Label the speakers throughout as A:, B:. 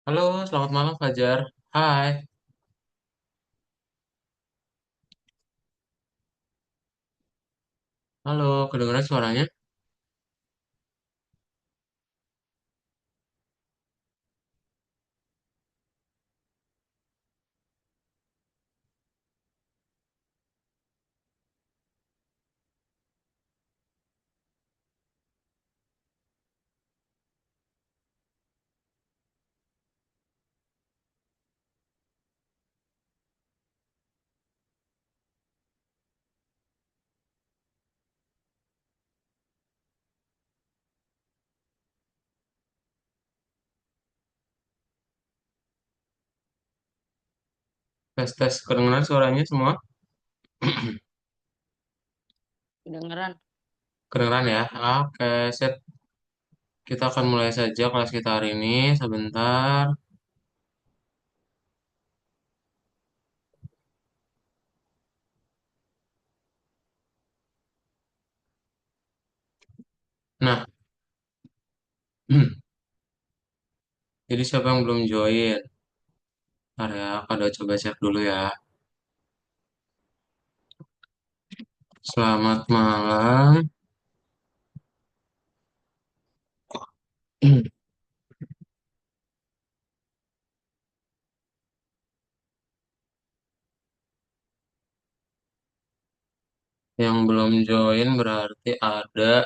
A: Halo, selamat malam Fajar. Hai, halo, kedengaran suaranya? Tes tes, kedengaran suaranya semua?
B: Kedengeran.
A: Kedengaran ya? Oke, sip. Kita akan mulai saja kelas kita hari ini. Sebentar. Nah, jadi siapa yang belum join? Ntar ya, kalau coba cek dulu ya. Selamat malam. Yang belum join berarti ada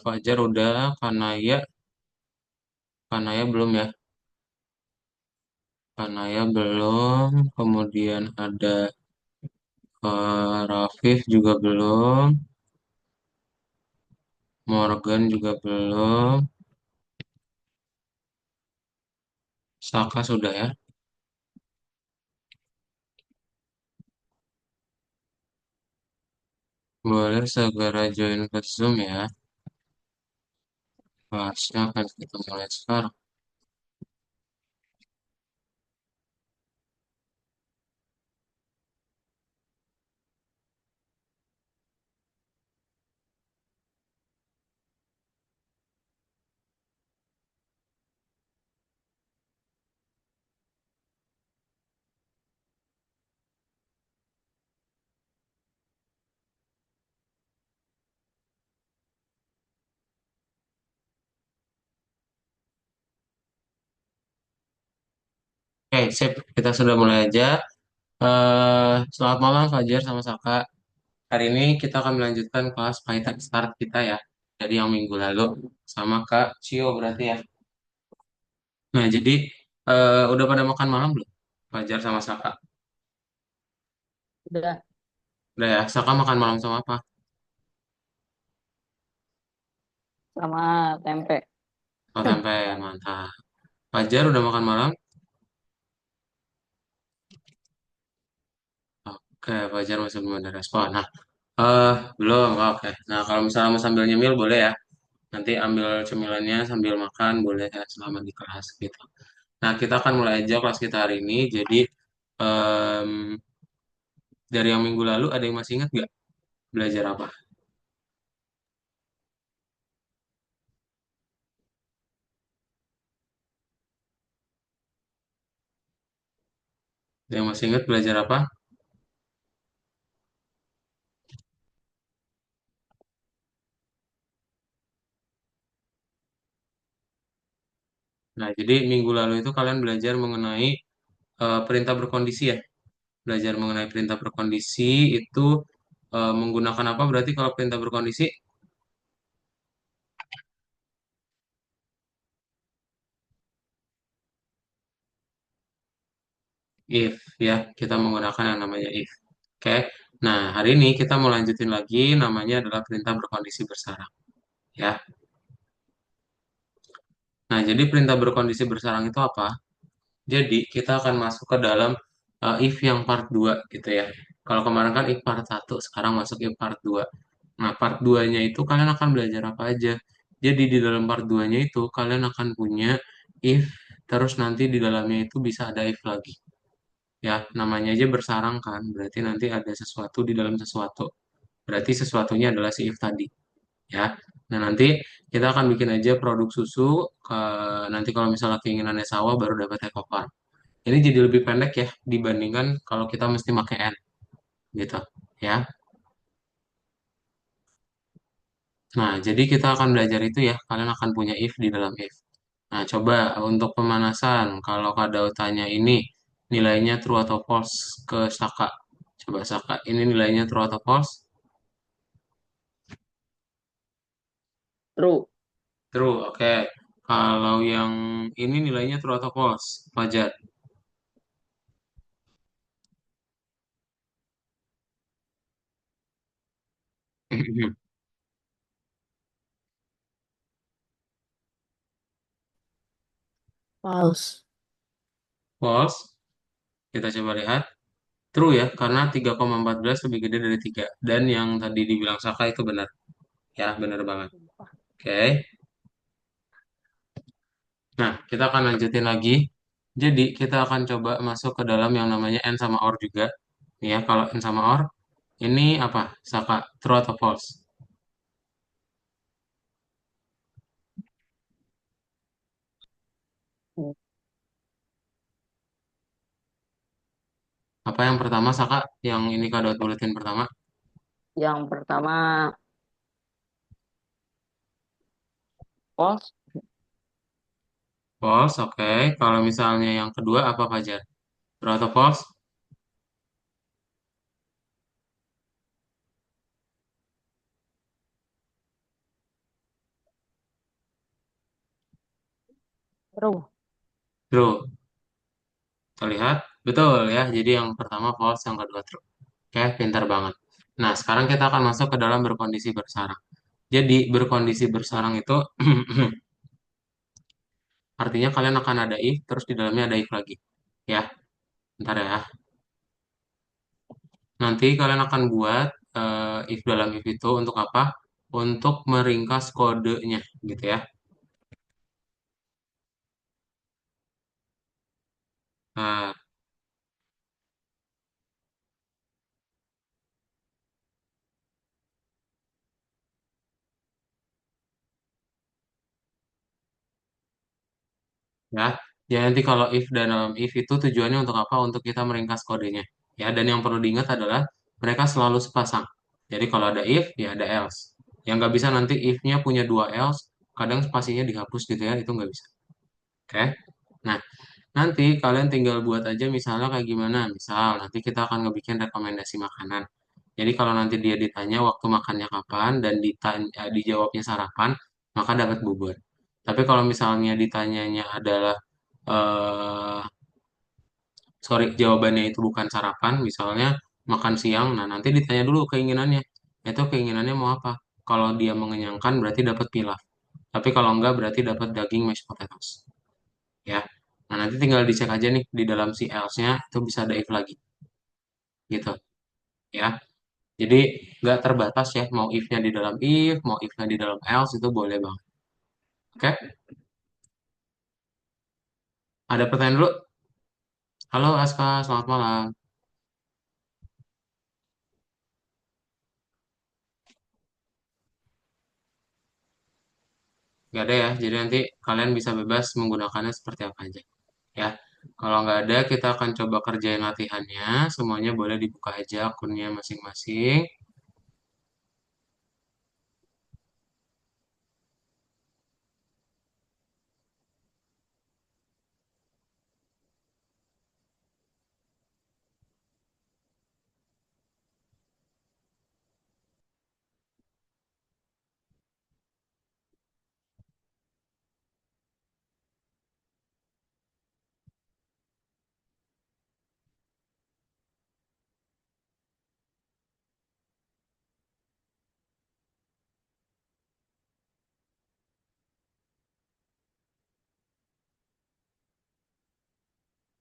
A: Fajar udah, Kanaya belum ya? Kanaya belum. Kemudian ada Rafif juga belum. Morgan juga belum. Saka sudah ya. Boleh segera join ke Zoom ya. Kelasnya akan kita mulai sekarang. Oke, sip. Kita sudah mulai aja. Selamat malam Fajar sama Saka. Hari ini kita akan melanjutkan kelas Python Start kita ya. Jadi yang minggu lalu sama Kak Cio berarti ya. Nah, jadi udah pada makan malam belum? Fajar sama Saka.
B: Udah
A: Udah ya, Saka makan malam sama apa?
B: sama tempe.
A: Oh, tempe, mantap. Fajar udah makan malam? Oke, Fajar masih belum ada respon. Nah, belum. Oke. Nah, kalau misalnya mau sambil nyemil boleh ya. Nanti ambil cemilannya sambil makan boleh ya selama di kelas gitu. Nah, kita akan mulai aja kelas kita hari ini. Jadi em, dari yang minggu lalu ada yang masih ingat nggak belajar apa? Ada yang masih ingat belajar apa? Nah, jadi minggu lalu itu kalian belajar mengenai perintah berkondisi ya. Belajar mengenai perintah berkondisi itu menggunakan apa? Berarti kalau perintah berkondisi if ya, kita menggunakan yang namanya if. Oke. Nah, hari ini kita mau lanjutin lagi namanya adalah perintah berkondisi bersarang ya. Nah, jadi perintah berkondisi bersarang itu apa? Jadi, kita akan masuk ke dalam if yang part 2 gitu ya. Kalau kemarin kan if part 1, sekarang masuk if part 2. Nah, part 2-nya itu kalian akan belajar apa aja? Jadi di dalam part 2-nya itu kalian akan punya if, terus nanti di dalamnya itu bisa ada if lagi. Ya, namanya aja bersarang kan, berarti nanti ada sesuatu di dalam sesuatu. Berarti sesuatunya adalah si if tadi. Ya, nah nanti kita akan bikin aja produk susu, nanti kalau misalnya keinginannya sawah baru dapat ekopar. Ini jadi lebih pendek ya dibandingkan kalau kita mesti pakai N gitu ya. Nah, jadi kita akan belajar itu ya. Kalian akan punya if di dalam if. Nah, coba untuk pemanasan, kalau Kak Daud tanya ini nilainya true atau false ke Saka. Coba Saka, ini nilainya true atau false?
B: True.
A: True, oke. Kalau yang ini nilainya true atau false? Wajar.
B: False.
A: False, kita coba lihat. True ya, karena 3,14 lebih gede dari 3. Dan yang tadi dibilang Saka itu benar. Ya, benar banget. Oke. Nah, kita akan lanjutin lagi. Jadi, kita akan coba masuk ke dalam yang namanya N sama OR juga. Nih ya, kalau N sama OR, ini apa? Saka, true atau false? Apa yang pertama, Saka? Yang ini kado buletin pertama?
B: Yang pertama false.
A: False, oke. Kalau misalnya yang kedua, apa Fajar? True atau false?
B: True.
A: True. Kita lihat. Betul ya, jadi yang pertama false, yang kedua true. Oke, pintar banget. Nah, sekarang kita akan masuk ke dalam berkondisi bersarang. Jadi, berkondisi bersarang itu artinya kalian akan ada if, terus di dalamnya ada if lagi. Ya, bentar ya. Nanti kalian akan buat if dalam if itu untuk apa? Untuk meringkas kodenya, gitu ya. Nah, ya. Ya nanti kalau if dan dalam if itu tujuannya untuk apa? Untuk kita meringkas kodenya. Ya, dan yang perlu diingat adalah mereka selalu sepasang. Jadi kalau ada if, ya ada else. Yang nggak bisa nanti if-nya punya dua else, kadang spasinya dihapus gitu ya, itu nggak bisa. Oke? Nah, nanti kalian tinggal buat aja misalnya kayak gimana. Misal, nanti kita akan ngebikin rekomendasi makanan. Jadi kalau nanti dia ditanya waktu makannya kapan dan dijawabnya sarapan, maka dapat bubur. Tapi kalau misalnya ditanyanya adalah eh sorry, jawabannya itu bukan sarapan, misalnya makan siang, nah nanti ditanya dulu keinginannya. Itu keinginannya mau apa? Kalau dia mengenyangkan berarti dapat pilaf. Tapi kalau enggak berarti dapat daging mashed potatoes. Ya. Nah, nanti tinggal dicek aja nih di dalam si else-nya itu bisa ada if lagi gitu ya. Jadi nggak terbatas ya mau if-nya di dalam if, mau if-nya di dalam else itu boleh banget. Oke? Ada pertanyaan dulu? Halo Aska, selamat malam. Nggak ada ya, jadi nanti kalian bisa bebas menggunakannya seperti apa aja. Ya, kalau nggak ada kita akan coba kerjain latihannya. Semuanya boleh dibuka aja akunnya masing-masing.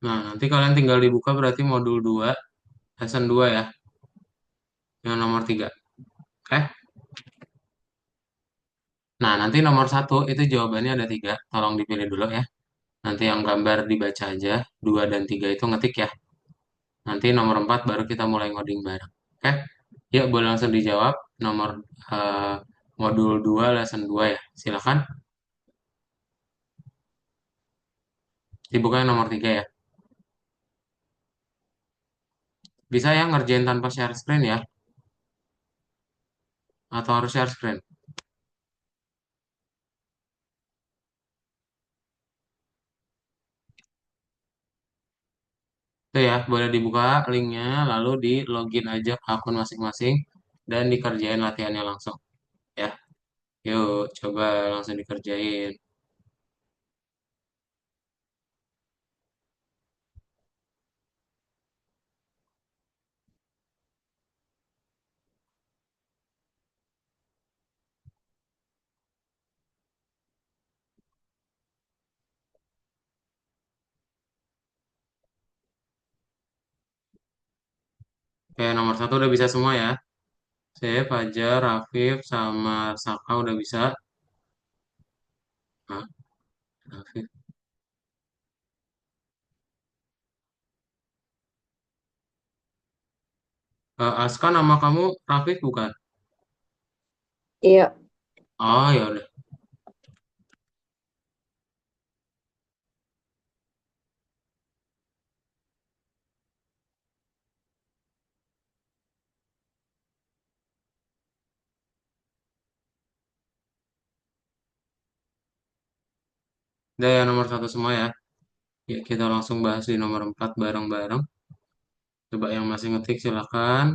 A: Nah, nanti kalian tinggal dibuka berarti modul 2, lesson 2 ya, yang nomor 3. Oke? Nah, nanti nomor satu itu jawabannya ada tiga. Tolong dipilih dulu ya. Nanti yang gambar dibaca aja. Dua dan tiga itu ngetik ya. Nanti nomor empat baru kita mulai ngoding bareng. Oke? Yuk, boleh langsung dijawab. Nomor eh, modul 2 lesson 2 ya. Silakan. Dibuka yang nomor tiga ya. Bisa ya ngerjain tanpa share screen ya. Atau harus share screen. Itu ya, boleh dibuka linknya. Lalu di login aja ke akun masing-masing. Dan dikerjain latihannya langsung. Ya, yuk coba langsung dikerjain. Oke, nomor satu udah bisa semua ya. Saya, Fajar, Rafif, sama Saka udah bisa. Nah, Rafif. Aska, nama kamu Rafif bukan?
B: Iya.
A: Oh ya udah. Udah ya nomor satu semua ya. Ya kita langsung bahas di nomor 4 bareng-bareng. Coba yang masih ngetik silakan.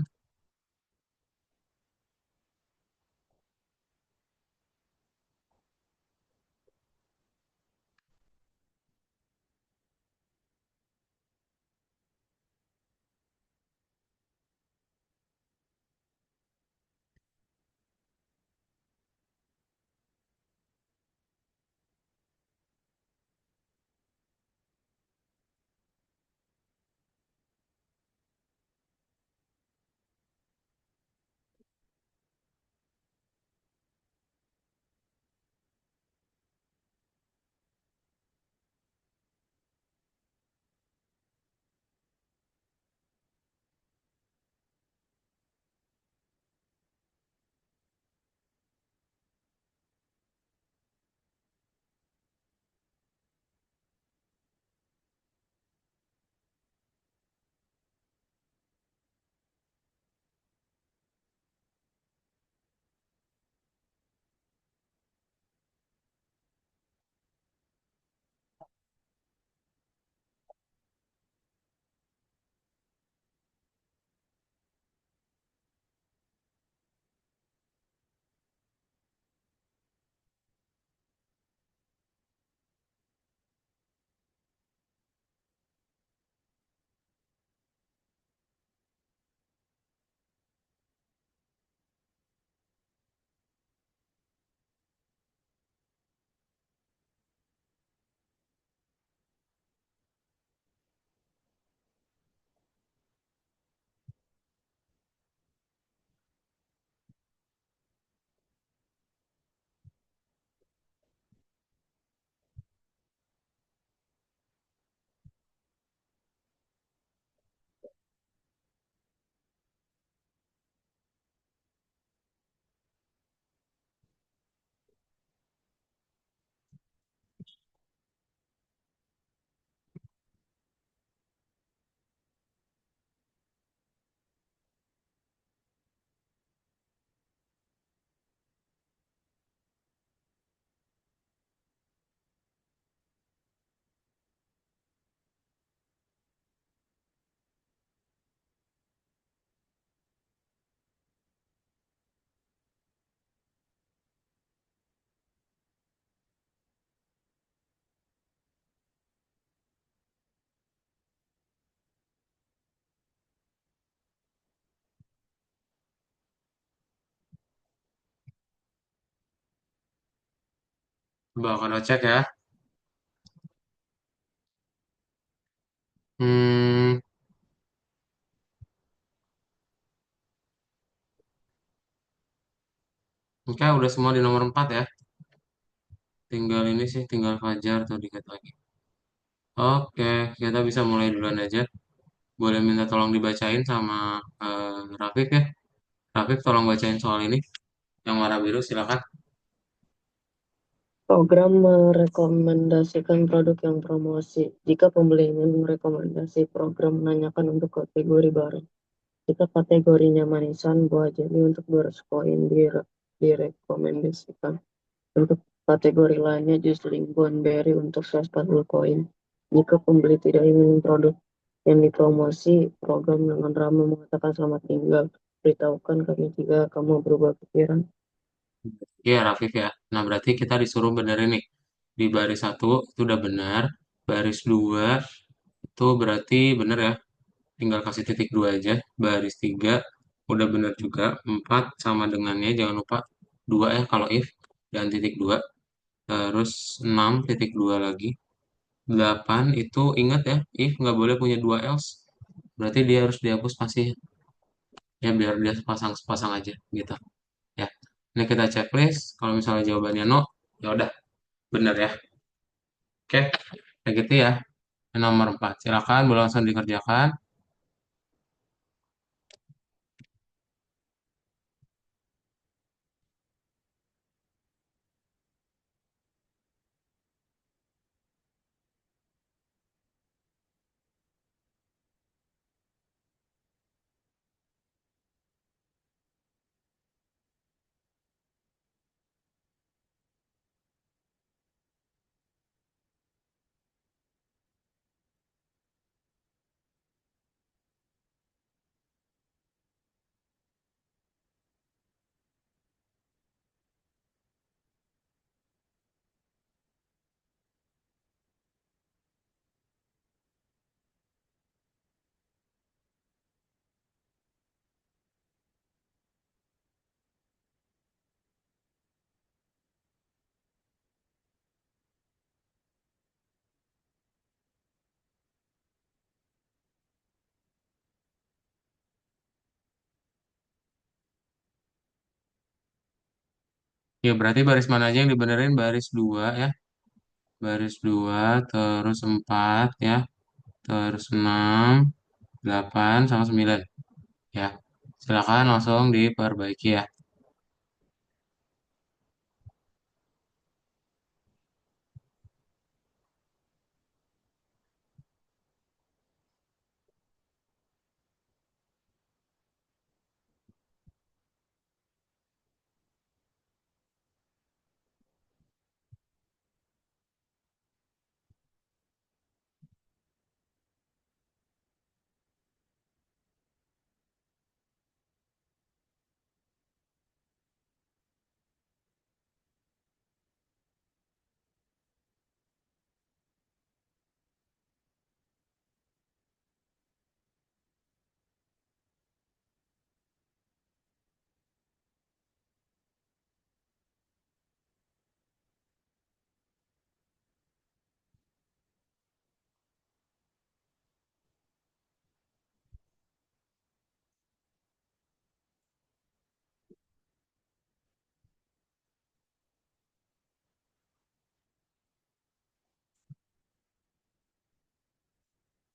A: Coba kalau cek ya. Hmm, oke udah semua di nomor 4 ya. tinggal ini sih, tinggal Fajar tuh dikit lagi. Oke, kita bisa mulai duluan aja. Boleh minta tolong dibacain sama Rafik ya. Rafik tolong bacain soal ini. Yang warna biru silakan.
B: Program merekomendasikan produk yang promosi. Jika pembeli ingin merekomendasi program, menanyakan untuk kategori barang. Jika kategorinya manisan, buah jadi untuk 200 koin direkomendasikan. Untuk kategori lainnya, jus Lincoln Berry untuk 140 koin. Jika pembeli tidak ingin produk yang dipromosi, program dengan ramah mengatakan selamat tinggal. Beritahukan kami jika kamu berubah pikiran.
A: Iya, Rafif ya. Nah, berarti kita disuruh benerin nih. Di baris satu itu udah benar. Baris 2 itu berarti bener ya. Tinggal kasih titik 2 aja. Baris 3 udah bener juga. 4 sama dengannya jangan lupa 2 ya kalau if. Dan titik 2. Terus 6 titik 2 lagi. 8 itu ingat ya. If nggak boleh punya 2 else. Berarti dia harus dihapus pasti. Ya biar dia sepasang-sepasang aja gitu. Ya. Ini kita checklist. Kalau misalnya jawabannya no, ya udah bener ya. Oke, kayak gitu ya. Nomor 4 silakan boleh langsung dikerjakan. Ya, berarti baris mana aja yang dibenerin? Baris 2 ya. Baris 2 terus 4 ya. Terus 6 8 sama 9 ya. Silakan langsung diperbaiki ya.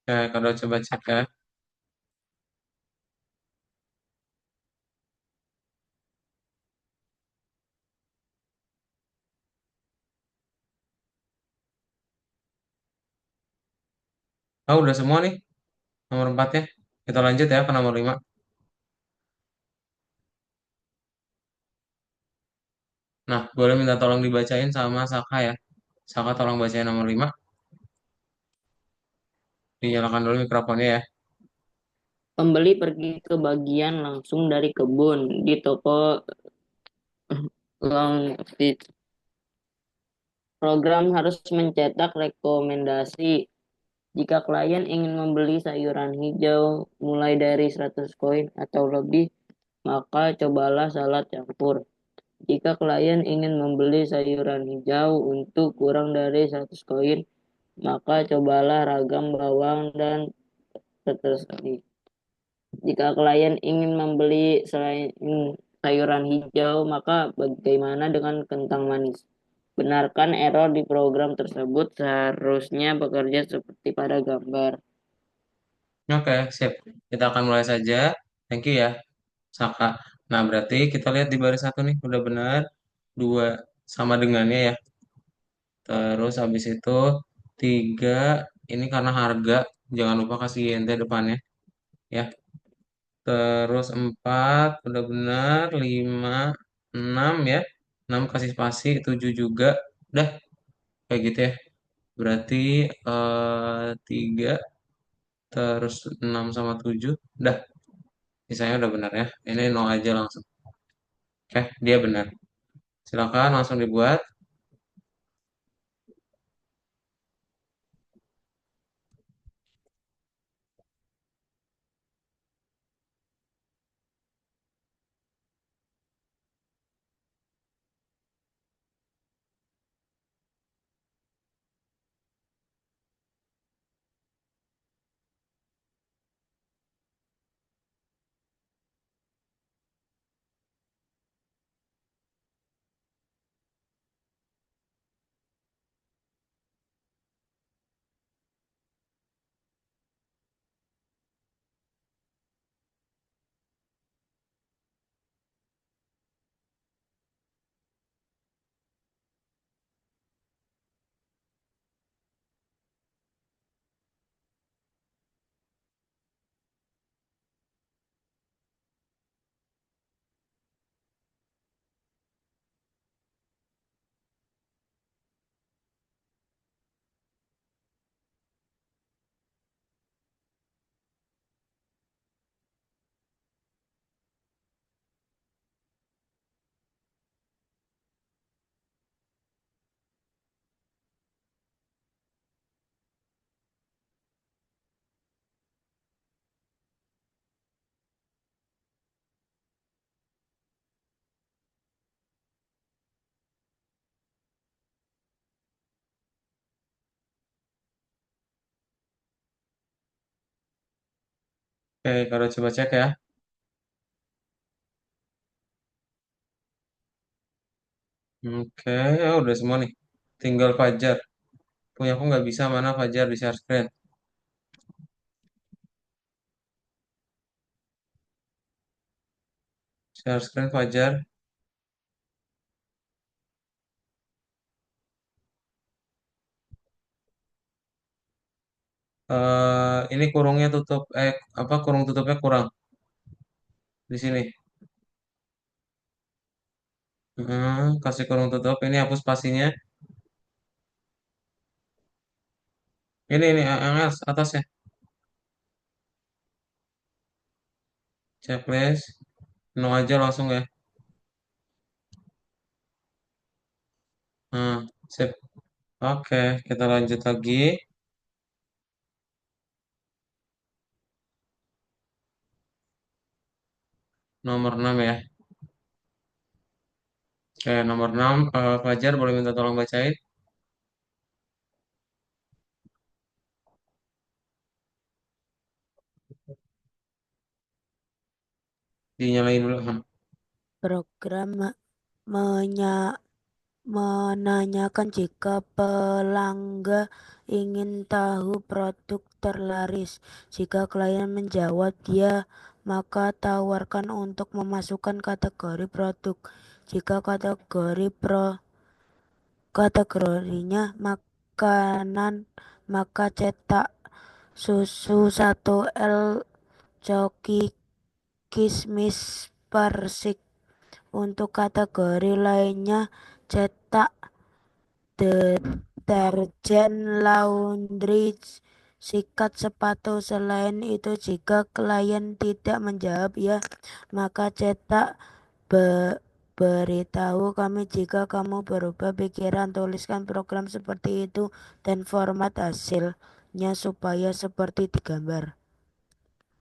A: Kalau coba cek ya. Oh, udah semua nih. Nomor 4 ya. Kita lanjut ya ke nomor 5. Nah, boleh minta tolong dibacain sama Saka ya. Saka tolong bacain nomor 5. Dinyalakan dulu mikrofonnya ya.
C: Pembeli pergi ke bagian langsung dari kebun di toko Long Fit. Program harus mencetak rekomendasi. Jika klien ingin membeli sayuran hijau mulai dari 100 koin atau lebih, maka cobalah salad campur. Jika klien ingin membeli sayuran hijau untuk kurang dari 100 koin, maka cobalah ragam bawang dan peterseli. Jika klien ingin membeli selain sayuran hijau, maka bagaimana dengan kentang manis? Benarkan error di program tersebut seharusnya bekerja seperti pada gambar.
A: Oke, sip. Kita akan mulai saja. Thank you ya, Saka. Nah, berarti kita lihat di baris satu nih, udah benar. Dua sama dengannya ya. Terus habis itu tiga, ini karena harga, jangan lupa kasih INT depannya ya. Terus empat, udah benar. Lima, enam ya. Enam kasih spasi, tujuh juga. Udah, kayak gitu ya. Berarti tiga, terus enam sama tujuh. Udah, sisanya udah benar ya. Ini no aja langsung. Oke, dia benar. Silakan langsung dibuat. Oke, kalau coba cek ya. Oke, ya udah semua nih. Tinggal Fajar. Punya aku nggak bisa, mana Fajar di share screen. Share screen Fajar. Ini kurungnya tutup, apa kurung tutupnya kurang di sini. Kasih kurung tutup. Ini hapus spasinya. Ini yang atasnya. Checklist. No aja langsung ya. Sip. Oke, kita lanjut lagi. Nomor 6 ya. Oke, nomor 6. Fajar boleh minta tolong bacain. Dinyalain dulu.
D: Program menya- menanyakan jika pelanggan ingin tahu produk terlaris. Jika klien menjawab ya, maka tawarkan untuk memasukkan kategori produk. Jika kategorinya makanan, maka cetak susu 1 L, coki, kismis, persik. Untuk kategori lainnya, cetak deterjen, laundry, sikat sepatu. Selain itu, jika klien tidak menjawab ya, maka cetak beritahu kami jika kamu berubah pikiran. Tuliskan program seperti itu dan format hasilnya supaya seperti di gambar.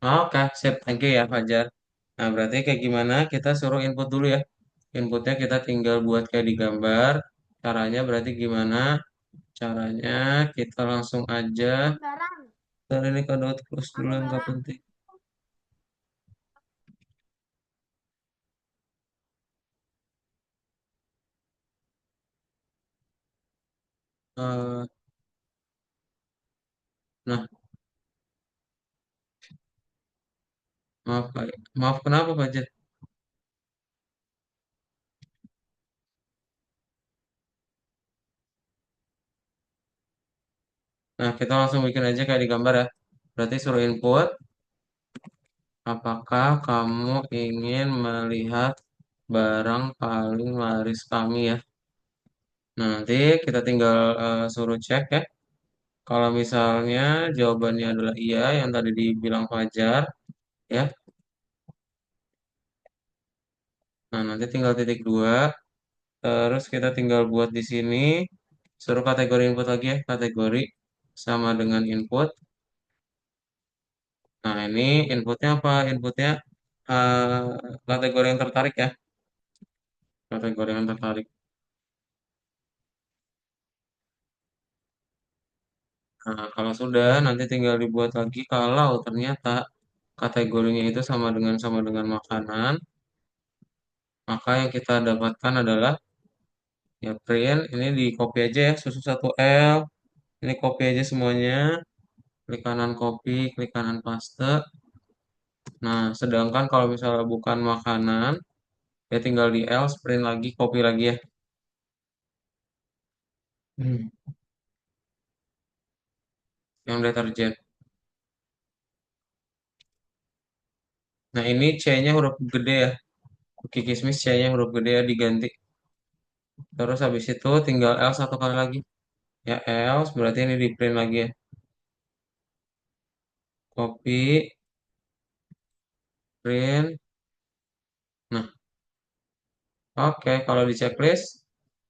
A: Oke, sip. Thank you ya, Fajar. Nah, berarti kayak gimana? Kita suruh input dulu ya. Inputnya kita tinggal buat kayak di gambar. Caranya berarti gimana? Caranya kita langsung aja. Ntar ini kode close dulu yang nggak penting. Eh, nah, maaf Pak. Maaf kenapa Pak Jet? Nah, kita langsung bikin aja kayak di gambar ya. Berarti suruh input, apakah kamu ingin melihat barang paling laris kami ya? Nah, nanti kita tinggal suruh cek ya. Kalau misalnya jawabannya adalah iya, yang tadi dibilang Fajar, ya. Nah, nanti tinggal titik dua. Terus kita tinggal buat di sini, suruh kategori input lagi ya, kategori sama dengan input. Nah, ini inputnya apa? Inputnya kategori yang tertarik ya, kategori yang tertarik. Nah, kalau sudah, nanti tinggal dibuat lagi kalau ternyata kategorinya itu sama dengan makanan, maka yang kita dapatkan adalah ya print, ini di copy aja ya, susu 1L, ini copy aja semuanya, klik kanan copy, klik kanan paste. Nah, sedangkan kalau misalnya bukan makanan, ya tinggal di else, print lagi, copy lagi ya. Hmm, yang deterjen. Nah, ini C-nya huruf gede ya. Cookie kismis C-nya huruf gede ya diganti. Terus habis itu tinggal else satu kali lagi. Ya else berarti ini di print lagi ya. Copy, print. Nah, oke. Kalau di checklist,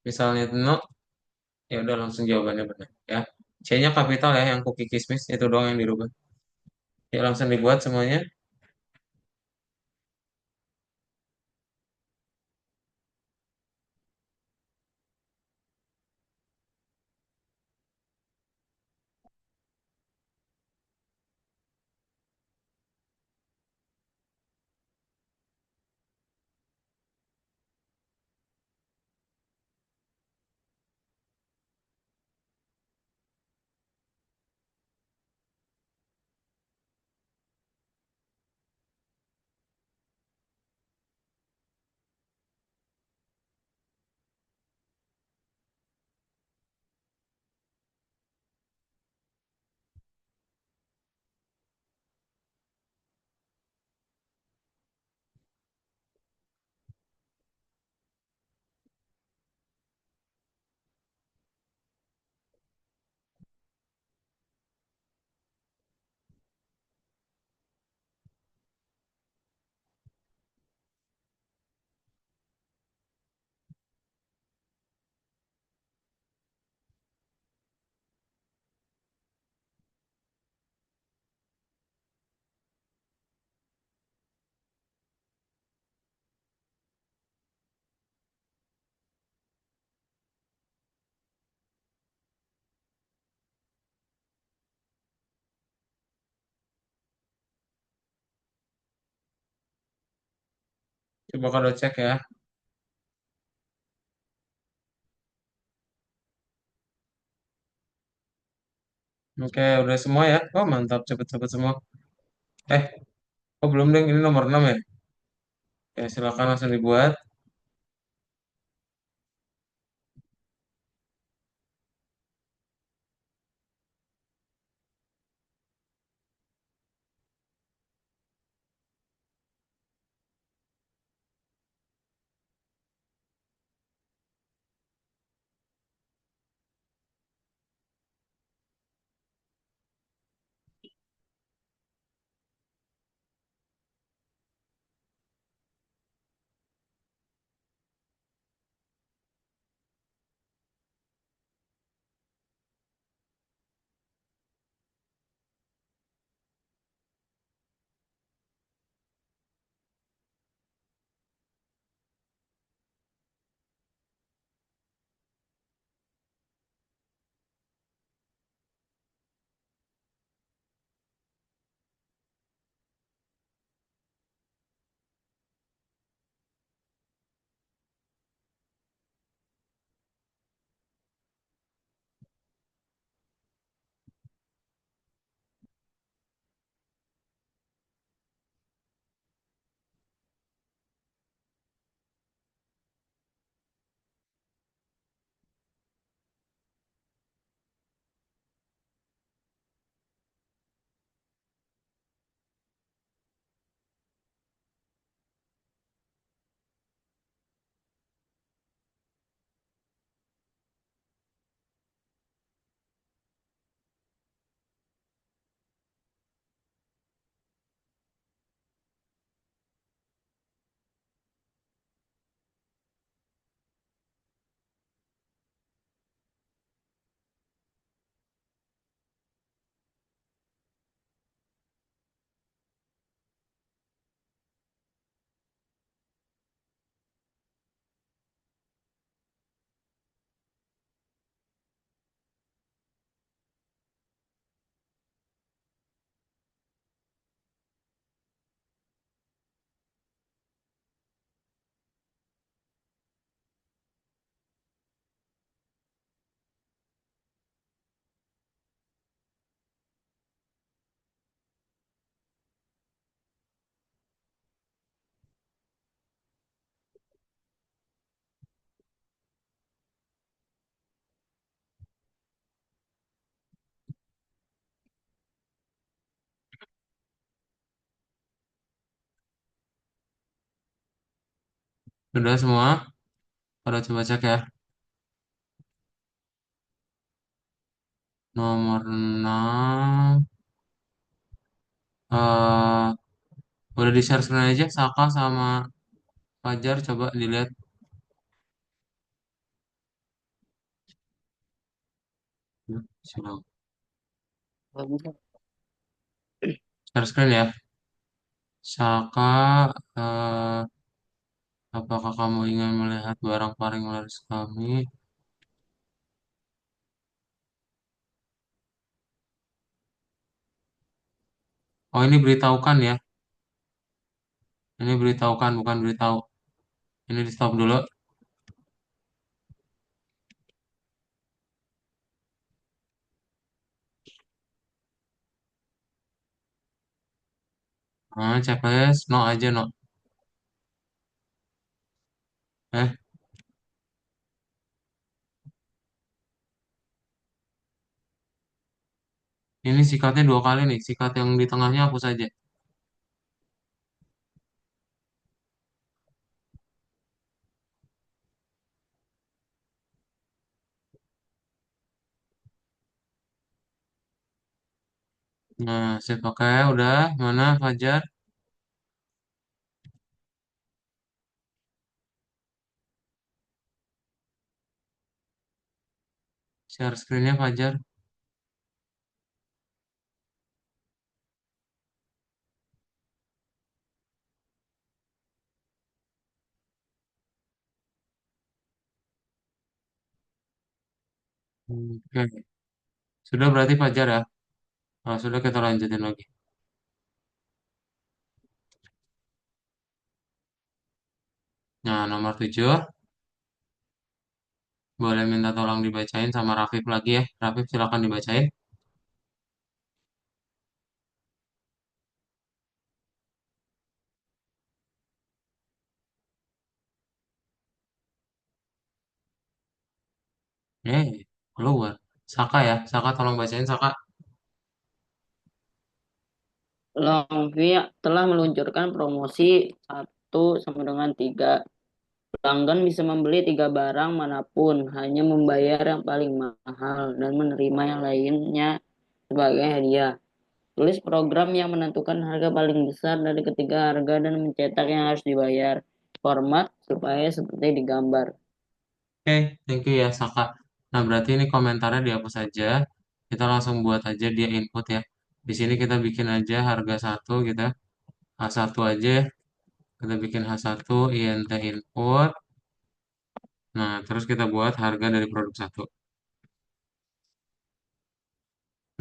A: misalnya no, ya udah langsung jawabannya benar ya. C-nya kapital ya, yang cookie kismis itu doang yang dirubah. Ya langsung dibuat semuanya. Coba kalau cek ya. Oke, udah semua ya. Oh, mantap, cepet-cepet semua. Eh, oh belum deh, ini nomor 6 ya. Ya, silakan langsung dibuat. Sudah semua? Pada coba cek ya. Nomor 6. eh udah di share screen aja, Saka sama Fajar, coba dilihat. Sudah.
C: Nggak bisa.
A: Share screen ya. Saka, eh, apakah kamu ingin melihat barang paling laris kami? Oh, ini beritahukan ya. Ini beritahukan, bukan beritahu. Ini di stop dulu. Nah, checklist, no aja, no. Eh, ini sikatnya dua kali nih. Sikat yang di tengahnya hapus aja. Nah, sip, oke, udah. Mana, Fajar? Share screen-nya, Fajar. Oke. Sudah berarti Fajar ya? Kalau sudah kita lanjutin lagi. Nah, nomor 7. Boleh minta tolong dibacain sama Rafif lagi ya. Rafif silakan dibacain. Keluar. Saka ya. Saka tolong bacain Saka.
C: Longvia telah meluncurkan promosi 1 sama dengan 3. Pelanggan bisa membeli 3 barang manapun, hanya membayar yang paling mahal dan menerima yang lainnya sebagai hadiah. Tulis program yang menentukan harga paling besar dari ketiga harga dan mencetak yang harus dibayar. Format supaya seperti digambar.
A: Oke, thank you ya Saka. Nah, berarti ini komentarnya dihapus saja. Kita langsung buat aja dia input ya. Di sini kita bikin aja harga satu kita. H1 aja. Kita bikin H1 INT input. Nah, terus kita buat harga dari produk satu.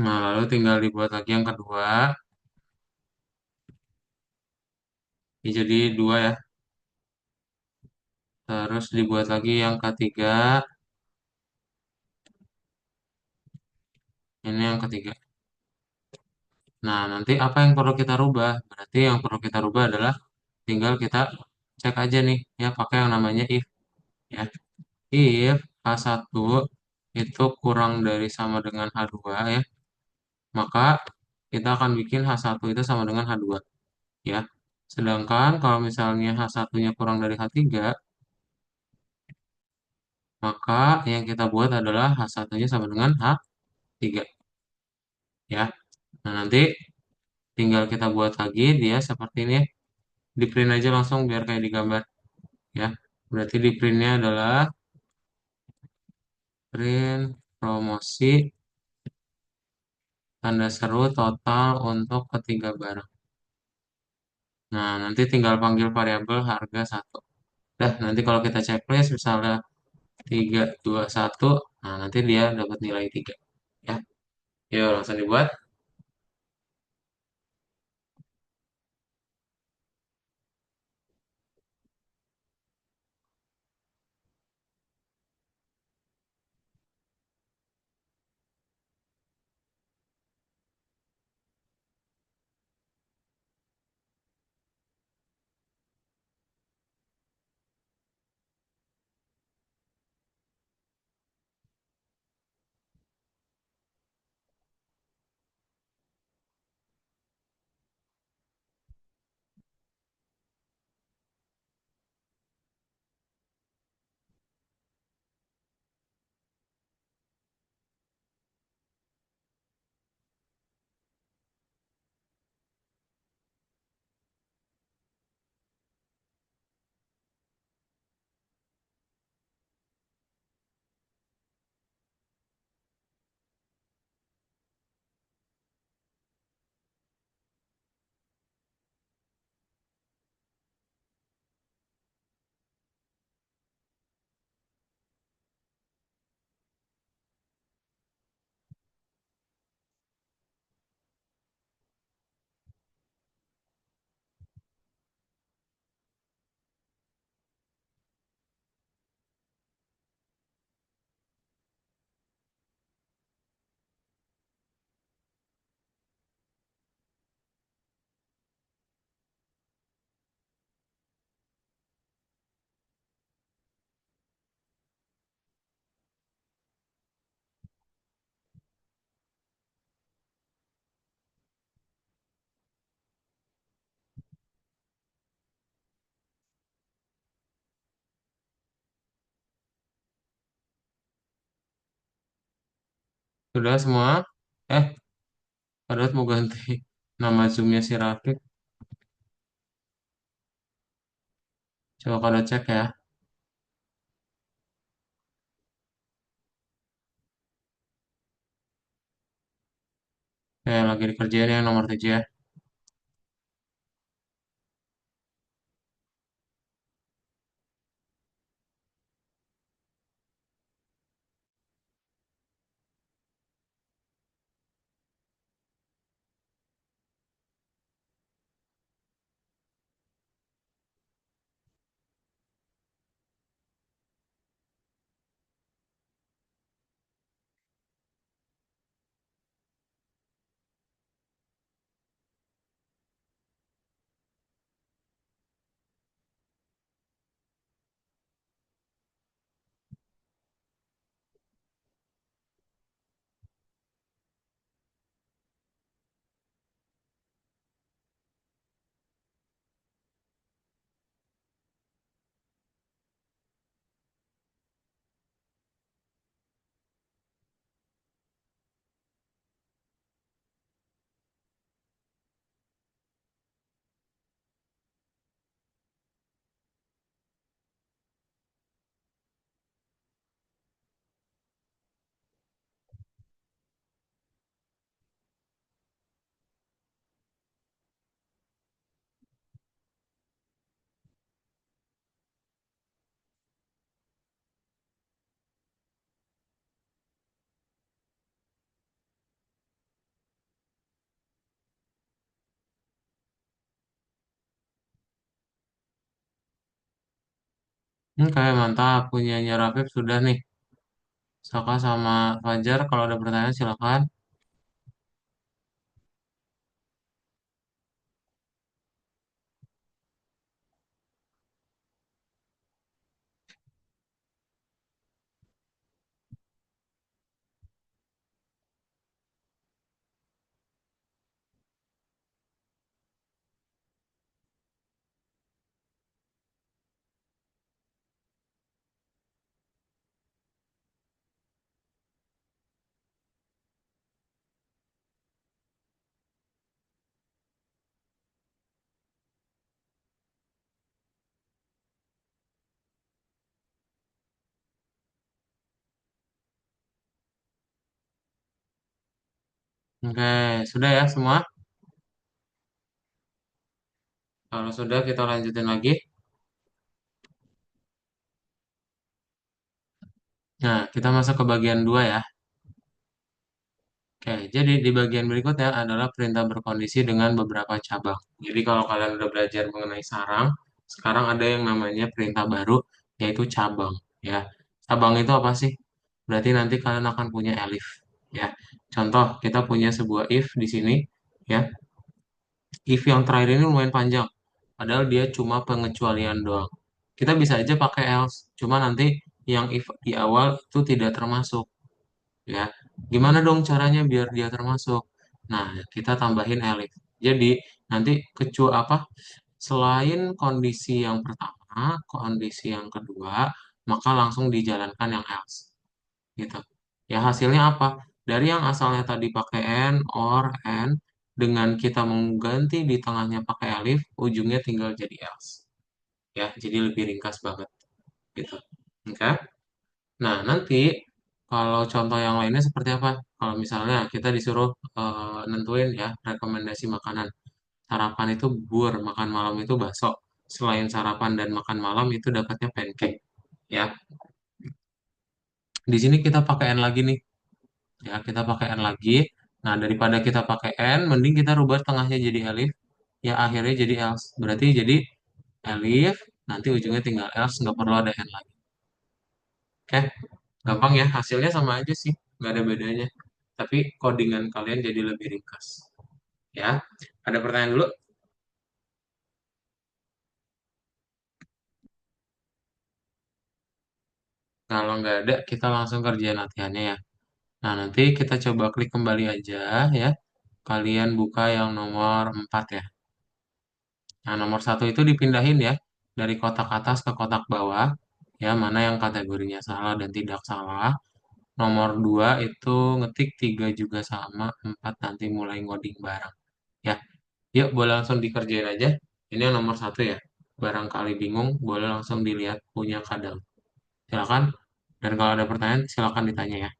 A: Nah, lalu tinggal dibuat lagi yang kedua. Ini jadi dua ya. Terus dibuat lagi yang ketiga. Ini yang ketiga. Nah, nanti apa yang perlu kita rubah? Berarti yang perlu kita rubah adalah tinggal kita cek aja nih ya pakai yang namanya if ya. If H1 itu kurang dari sama dengan H2 ya, maka kita akan bikin H1 itu sama dengan H2 ya. Sedangkan kalau misalnya H1-nya kurang dari H3, maka yang kita buat adalah H1-nya sama dengan H3 ya. Nah, nanti tinggal kita buat lagi dia seperti ini ya. Di print aja langsung biar kayak di gambar ya. Berarti di printnya adalah print promosi tanda seru total untuk ketiga barang. Nah, nanti tinggal panggil variabel harga satu. Dah, nanti kalau kita checklist misalnya 3 2 1, nah nanti dia dapat nilai 3. Ya, yuk langsung dibuat. Sudah semua? Eh, padahal mau ganti nama Zoom-nya si Rafiq. Coba kalau cek ya. Lagi dikerjain yang nomor 7 ya. Kayak mantap. Punyanya Rafiq sudah nih. Saka sama Fajar, kalau ada pertanyaan silakan. Oke, sudah ya semua? Kalau sudah kita lanjutin lagi. Nah, kita masuk ke bagian 2 ya. Oke, jadi di bagian berikutnya adalah perintah berkondisi dengan beberapa cabang. Jadi kalau kalian udah belajar mengenai sarang, sekarang ada yang namanya perintah baru, yaitu cabang. Ya, cabang itu apa sih? Berarti nanti kalian akan punya elif. Ya, contoh kita punya sebuah if di sini. Ya, if yang terakhir ini lumayan panjang, padahal dia cuma pengecualian doang. Kita bisa aja pakai else, cuma nanti yang if di awal itu tidak termasuk. Ya, gimana dong caranya biar dia termasuk? Nah, kita tambahin elif. Jadi nanti apa? Selain kondisi yang pertama, kondisi yang kedua, maka langsung dijalankan yang else. Gitu. Ya hasilnya apa? Dari yang asalnya tadi pakai n, or, and, dengan kita mengganti di tengahnya pakai elif, ujungnya tinggal jadi else. Ya, jadi lebih ringkas banget. Gitu. Oke? Nah, nanti kalau contoh yang lainnya seperti apa? Kalau misalnya kita disuruh nentuin ya rekomendasi makanan. Sarapan itu bubur, makan malam itu bakso. Selain sarapan dan makan malam itu dapatnya pancake. Ya, di sini kita pakai n lagi nih. Ya, kita pakai n lagi. Nah, daripada kita pakai n, mending kita rubah tengahnya jadi elif. Ya, akhirnya jadi else. Berarti jadi elif, nanti ujungnya tinggal else, nggak perlu ada n lagi. Oke? Gampang ya, hasilnya sama aja sih, nggak ada bedanya. Tapi codingan kalian jadi lebih ringkas. Ya, ada pertanyaan dulu? Kalau nggak ada, kita langsung kerjain latihannya ya. Nah, nanti kita coba klik kembali aja ya. Kalian buka yang nomor 4 ya. Nah, nomor 1 itu dipindahin ya. Dari kotak atas ke kotak bawah. Ya, mana yang kategorinya salah dan tidak salah. Nomor 2 itu ngetik, 3 juga sama, 4 nanti mulai ngoding bareng. Ya, yuk boleh langsung dikerjain aja. Ini yang nomor 1 ya. Barangkali bingung, boleh langsung dilihat punya kadang. Silakan. Dan kalau ada pertanyaan, silakan ditanya ya.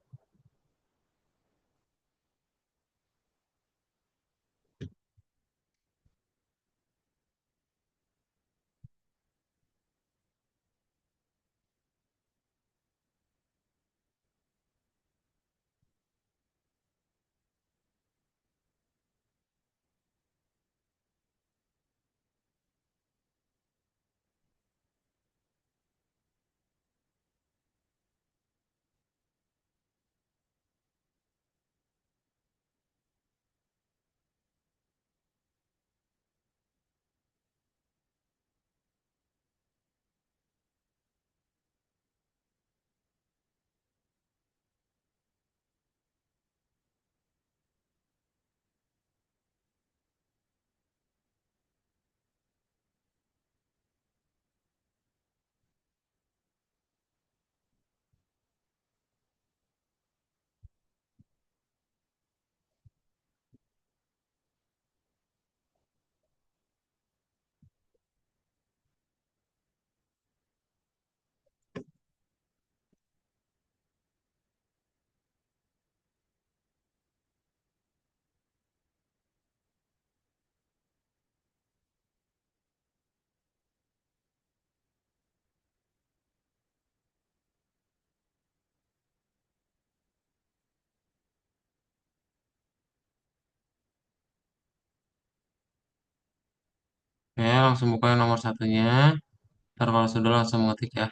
A: Oke, langsung buka yang nomor satunya. Ntar kalau sudah langsung mengetik ya.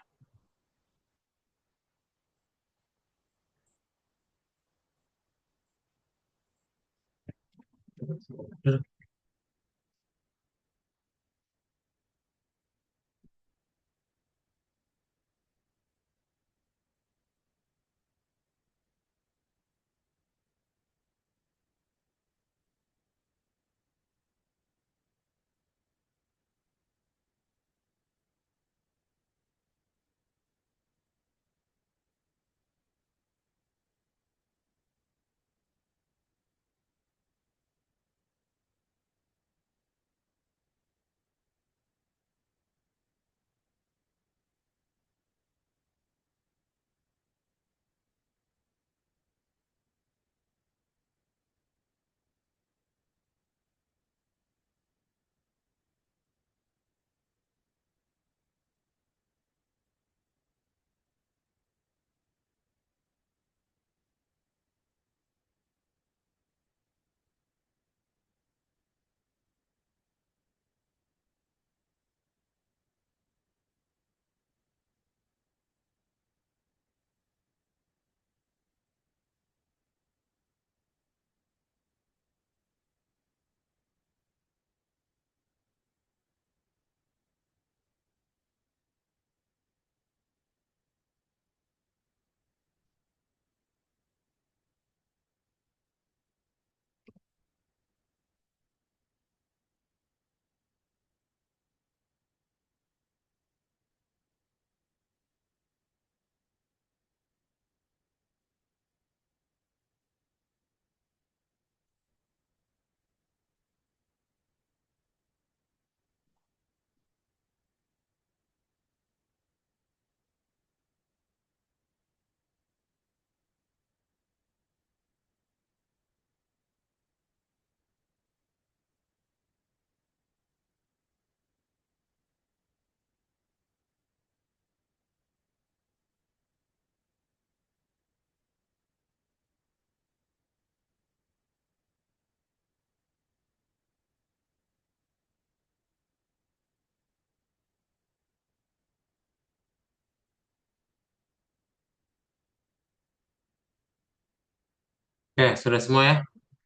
A: Oke, sudah semua ya.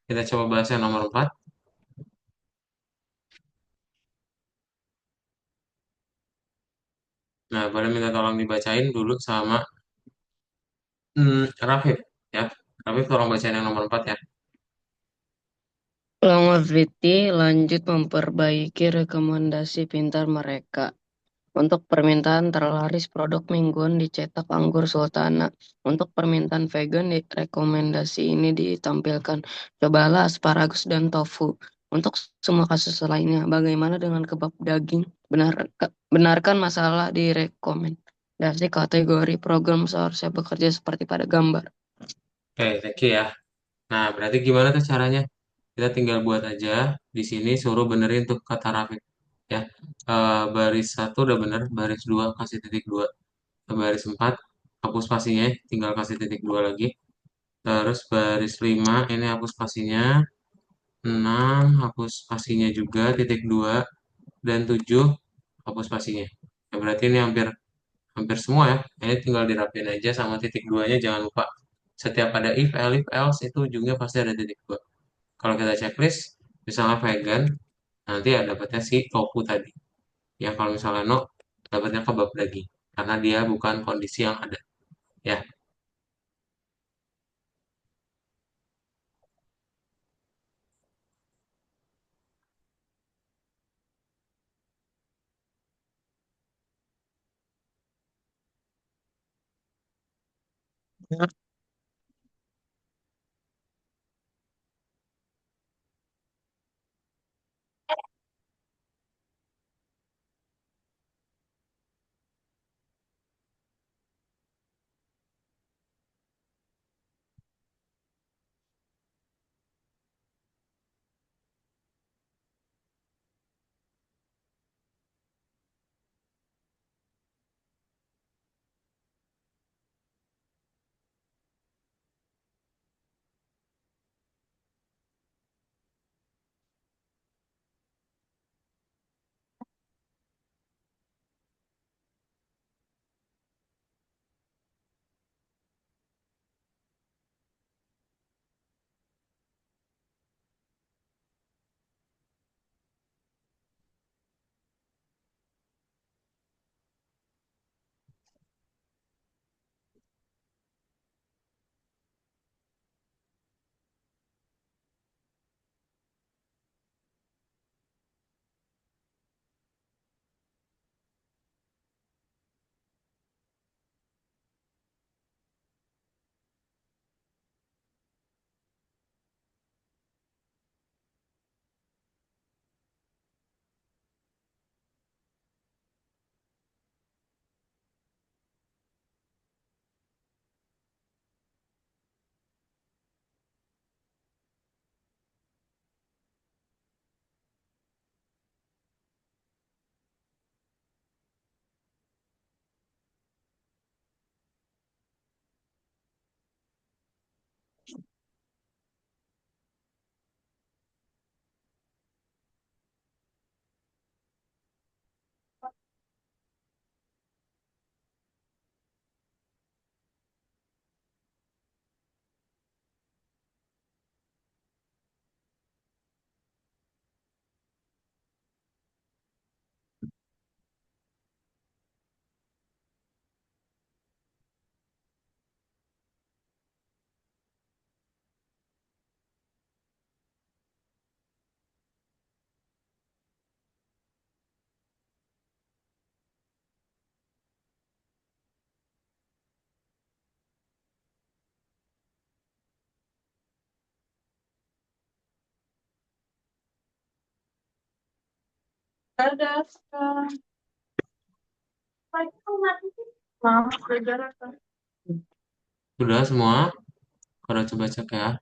A: Kita coba bahas yang nomor 4. Nah, boleh minta tolong dibacain dulu sama Rafif ya. Rafif tolong bacain yang nomor 4 ya.
B: Longevity lanjut memperbaiki rekomendasi pintar mereka. Untuk permintaan terlaris produk mingguan dicetak Anggur Sultana. Untuk permintaan vegan di rekomendasi ini ditampilkan. Cobalah asparagus dan tofu. Untuk semua kasus lainnya, bagaimana dengan kebab daging? Benarkan masalah direkomendasi kategori program seharusnya bekerja seperti pada gambar.
A: Oke, thank you ya. Nah, berarti gimana tuh caranya? Kita tinggal buat aja di sini suruh benerin tuh kata Rafiq. Ya, baris satu udah bener, baris dua kasih titik dua, baris empat hapus spasinya, tinggal kasih titik dua lagi. Terus baris lima ini hapus spasinya, enam hapus spasinya juga titik dua, dan tujuh hapus spasinya. Ya, berarti ini hampir hampir semua ya. Ini tinggal dirapiin aja sama titik duanya jangan lupa. Setiap ada if else itu ujungnya pasti ada titik dua. Kalau kita checklist, misalnya vegan, nanti ya dapatnya si tofu tadi. Ya kalau misalnya no, dapatnya kebab daging. Karena dia bukan kondisi yang ada. Ya, sudah semua. Kalau coba cek ya.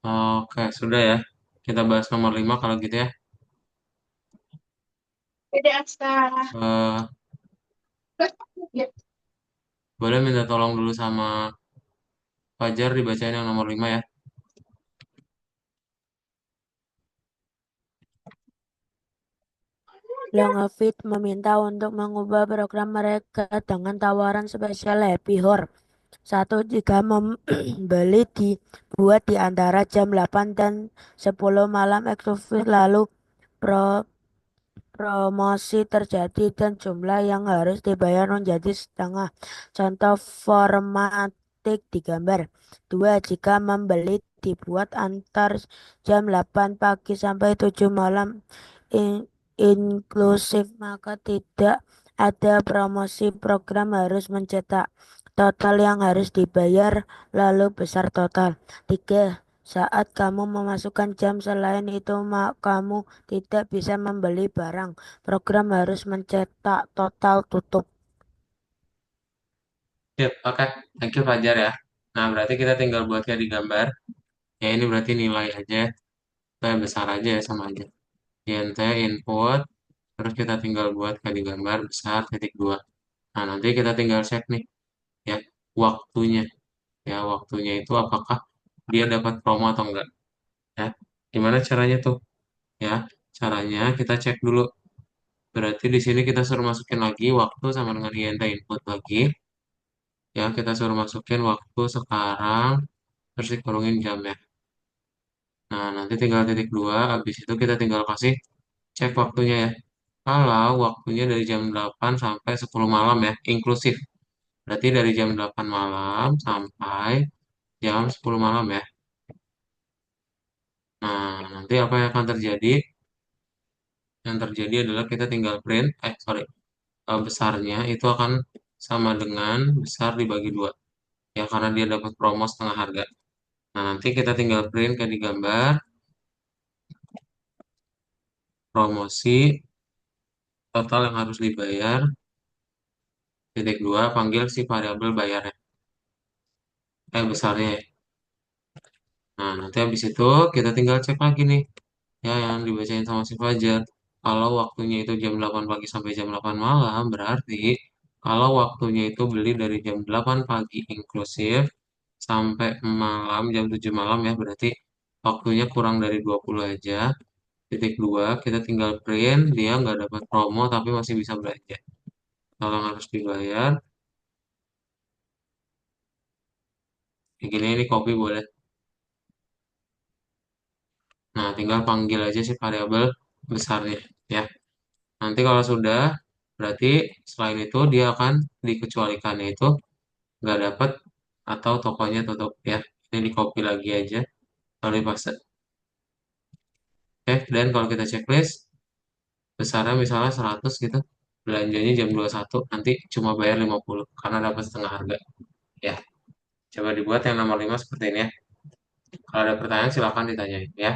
A: Oke, sudah ya. Kita bahas nomor 5 kalau gitu ya. Eh, boleh minta tolong dulu sama Fajar dibacain yang nomor 5 ya.
D: Longavit meminta untuk mengubah program mereka dengan tawaran spesial Happy Hour. Satu, jika membeli dibuat di antara jam 8 dan 10 malam eksklusif, lalu pro promosi terjadi dan jumlah yang harus dibayar menjadi setengah. Contoh formatik di gambar. Dua, jika membeli dibuat antar jam 8 pagi sampai 7 malam, inklusif, maka tidak ada promosi. Program harus mencetak total yang harus dibayar, lalu besar total. 3. Saat kamu memasukkan jam selain itu, kamu tidak bisa membeli barang. Program harus mencetak total tutup.
A: Sip, oke. Thank you Fajar ya. Nah, berarti kita tinggal buat kayak di gambar. Ya, ini berarti nilai aja. Kayak besar aja ya, sama aja. INT input, terus kita tinggal buat kayak di gambar besar titik dua. Nah, nanti kita tinggal cek nih, ya, waktunya. Ya, waktunya itu apakah dia dapat promo atau enggak. Ya, gimana caranya tuh? Ya, caranya kita cek dulu. Berarti di sini kita suruh masukin lagi waktu sama dengan INT input lagi. Ya, kita suruh masukin waktu sekarang, terus dikurungin jam ya. Nah, nanti tinggal titik dua, habis itu kita tinggal kasih cek waktunya ya. Kalau waktunya dari jam 8 sampai 10 malam ya, inklusif. Berarti dari jam 8 malam sampai jam 10 malam ya. Nah, nanti apa yang akan terjadi? Yang terjadi adalah kita tinggal print, besarnya itu akan sama dengan besar dibagi dua. Ya, karena dia dapat promo setengah harga. Nah, nanti kita tinggal print kayak di gambar, promosi, total yang harus dibayar, titik dua, panggil si variabel bayarnya, besarnya ya. Nah, nanti habis itu kita tinggal cek lagi nih, ya yang dibacain sama si Fajar. Kalau waktunya itu jam 8 pagi sampai jam 8 malam, berarti kalau waktunya itu beli dari jam 8 pagi inklusif sampai malam jam 7 malam ya, berarti waktunya kurang dari 20 aja. Titik dua, kita tinggal print, dia nggak dapat promo tapi masih bisa belanja. Kalau harus dibayar, kayak gini ini copy boleh. Nah, tinggal panggil aja si variabel besarnya, ya. Nanti kalau sudah, berarti selain itu dia akan dikecualikannya itu nggak dapat atau tokonya tutup ya. Ini di copy lagi aja, lalu dipaste. Oke, dan kalau kita checklist, besarnya misalnya 100 gitu, belanjanya jam 21 nanti cuma bayar 50 karena dapat setengah harga. Ya, coba dibuat yang nomor 5 seperti ini ya. Kalau ada pertanyaan silakan ditanyain ya.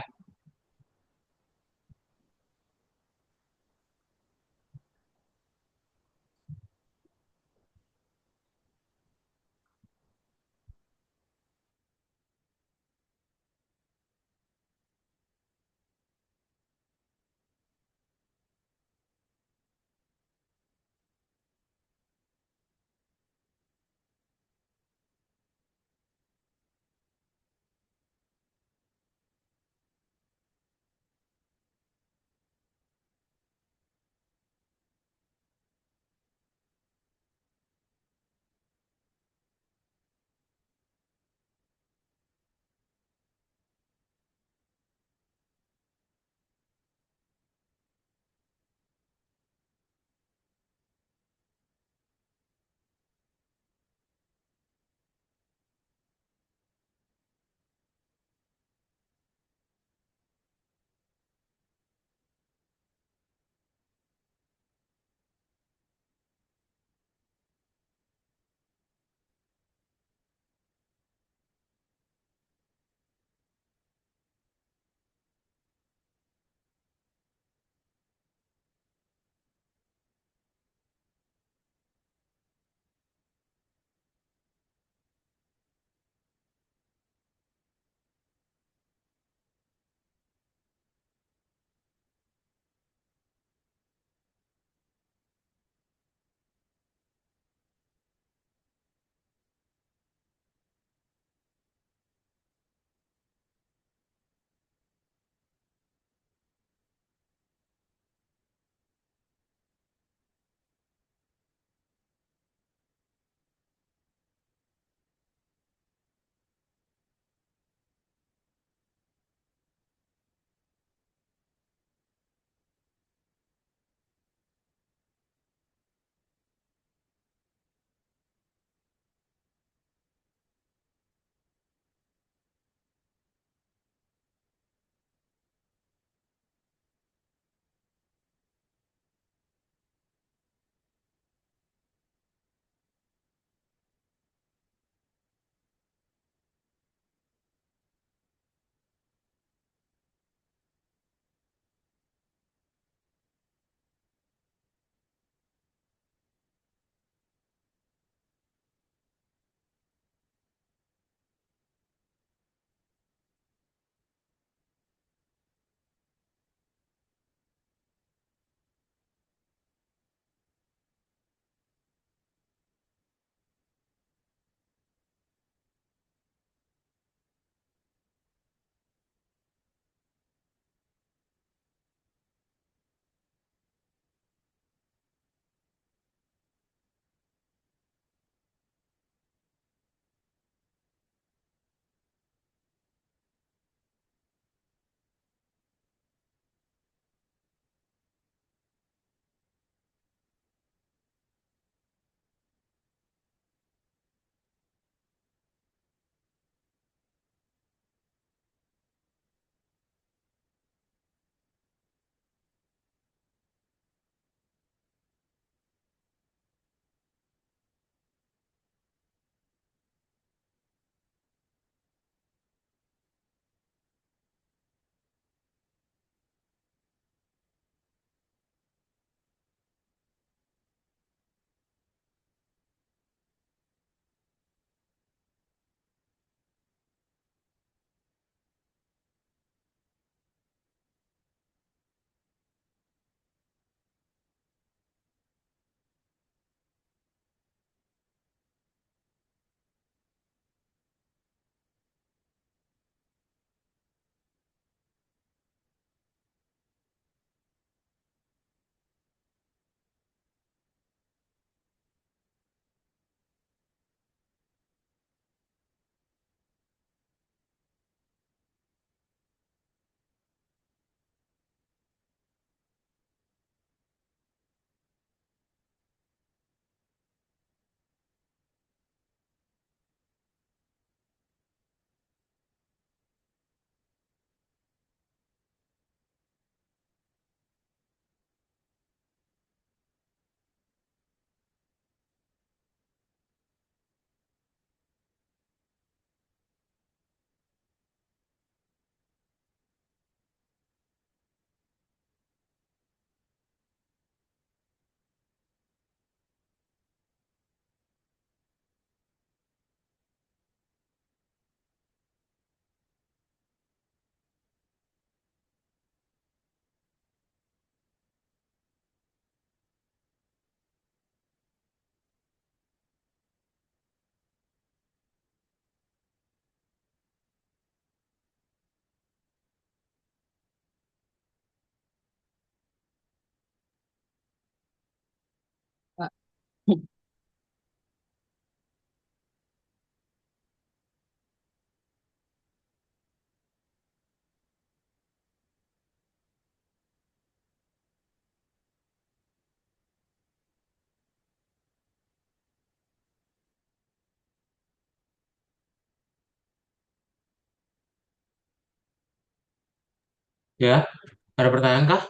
A: Ya, ada pertanyaan kah?